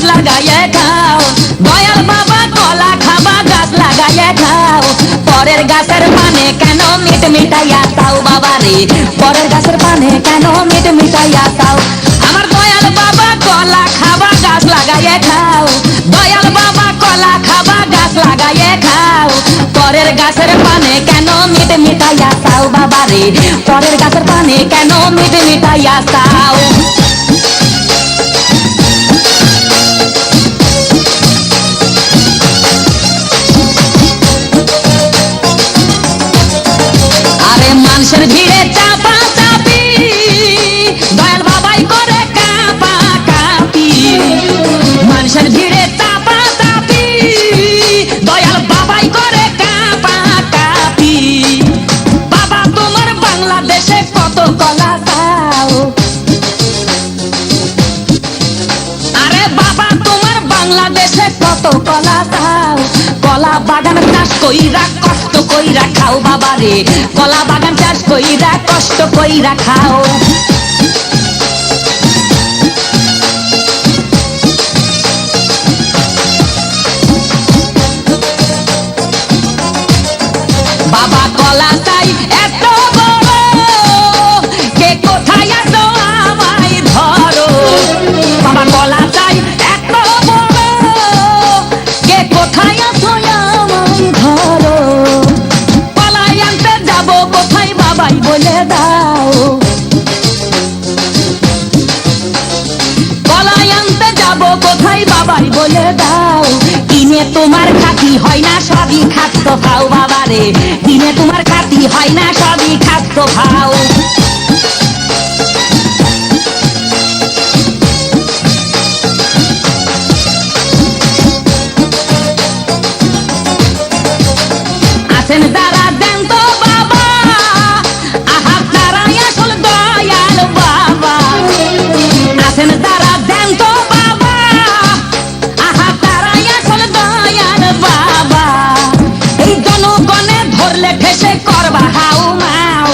গাছ লাগাইয়ে খাও। দয়াল বাবা কলা খাবা গাছ লাগাইয়ে খাও। পরের গাছের পানে কেন মিট মিটাইয়া তাও বাবা রে, পরের গাছের পানে কেন মিট মিটাইয়া তাও। আমার দয়াল বাবা কলা খাবা গাছ লাগাইয়ে খাও। দয়াল বাবা কলা খাবা গাছ লাগাইয়ে খাও। পরের গাছের পানে কেন মিট মিটাইয়া তাও বাবা রে, পরের গাছের পানে কেন মিট মিটাইয়া তাও। আরে মানুষের ভিড়ে চাপা চাপি, দয়াল বাবাই করে কাপা কাপি। মানুষের ভিড়ে চাপা চাপি, দয়াল বাবাই করে কাপা কাপি। বাবা তোমার বাংলাদেশে কত কলা দাও। আরে বাবা তোমার বাংলাদেশে কত কলা দাও। কলা বাগান চাষ কইরা কষ্ট কইরা খাও বাবা রে, কলা বাগান চাষ কইরা কষ্ট কইরা খাও। বাবা কলা চাই এত বড়, কে কোথায় আছো আমায় ধরো। বাবা কলা চাই এত বড়, কে কোথায় আছো আমায় ধরো। কলাই আনতে যাবো কোথায় বাবাই বলে দাও। কলাই আনতে যাবো কোথায় বাবাই বলে দাও। দিনে তোমার খাতি হয় না সবই খাদ্য খাও বাবা রে, দিনে তোমার খাতি হয় না সবই খাদ্য খাও। আছেন যারা দেন তো বাবা, আহা তারাই আসল দয়াল বাবা। আছেন যারা দেন তো বাবা, আহা তারাই আসল দয়াল বাবা। এই জনগণে ধরলে ঠেসে করবা হাউ মাউ।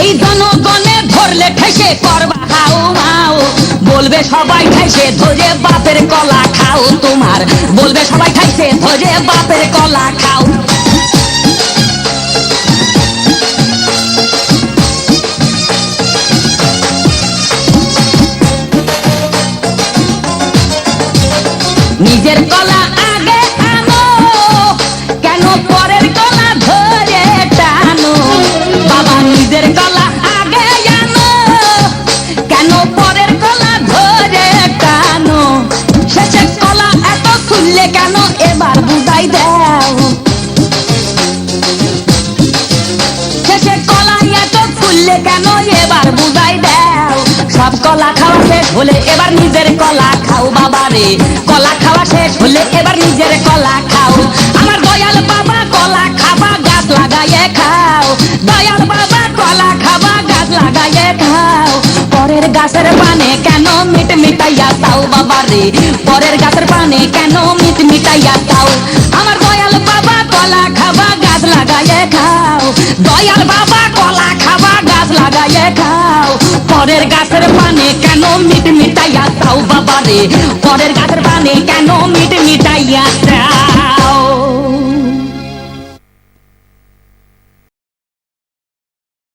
এই জনগণে ধরলে ঠেসে করবা হাউ মাউ। বলবে সবাই খাইছে ধরে বাপের কলা খাও তোমার, বলবে সবাই খাইছে ধরে বাপের কলা খাও। নিজের কলা আগে আনো, কেন পরের কলা ধরে টানো। বাবা নিজের কলা আগে আনো, কেন পরের কলা ধরে টানো। শেষের কলা এত খুললে কেন এবার বুঝাই দাও। শেষের কলা এত খুললে কেন এবার বুঝাই দাও। সব কলা খাওয়া শেষ হলে এবার নিজের কলা খাও বাবা রে, কলা খাওয়া শেষ হলে এবার নিজের কলা খাও। আমার দয়াল বাবা কলা খাবা গাছ লাগাইয়ে খাও। দয়াল বাবা কলা খাবা গাছ লাগাইয়ে খাও। পরের গাছের পানে কেন মিট মিটাইয়া তাও বাবা রে, পরের গাছের পানে কেন মিট মিটাইয়া তাও। আমার দয়াল বাবা কলা খাবা গাছ লাগাইয়ে খাও। দয়াল বাবা কলা খাবা গাছ লাগাইয়ে খাও। পরের গাছের পানে কেন মিট মিটাইয়া তাও বাবা রে, পরের গাছের পানে কেন মিট মিটাইয়া